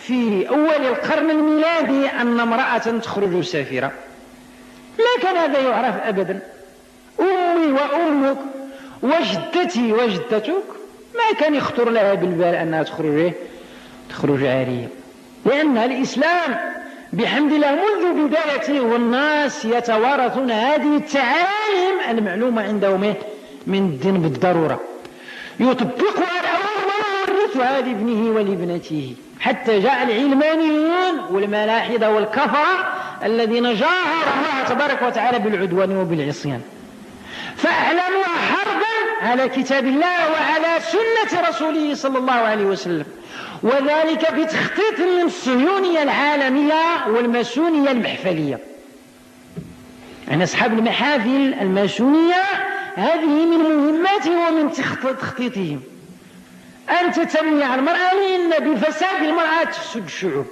في أول القرن الميلادي أن امرأة تخرج سافرة. لا كان هذا يعرف أبدا. أمي وأمك وجدتي وجدتك ما كان يخطر لها بالبال أنها تخرج عارية، لأن الإسلام بحمد الله منذ بدايته والناس يتوارثون هذه التعاليم المعلومة عندهم من الدين بالضرورة، يطبقها الأول ويورثها لابنه ولابنته، حتى جاء العلمانيون والملاحدة والكفرة الذين جاهروا الله تبارك وتعالى بالعدوان وبالعصيان، فأعلنوا حربا على كتاب الله وعلى سنة رسوله صلى الله عليه وسلم، وذلك بتخطيط من الصهيونية العالمية والماسونية المحفلية. يعني أصحاب المحافل الماسونية هذه من مهماتهم ومن تخطيطهم أن تتمنع المرأة، لأن بفساد المرأة تفسد الشعوب.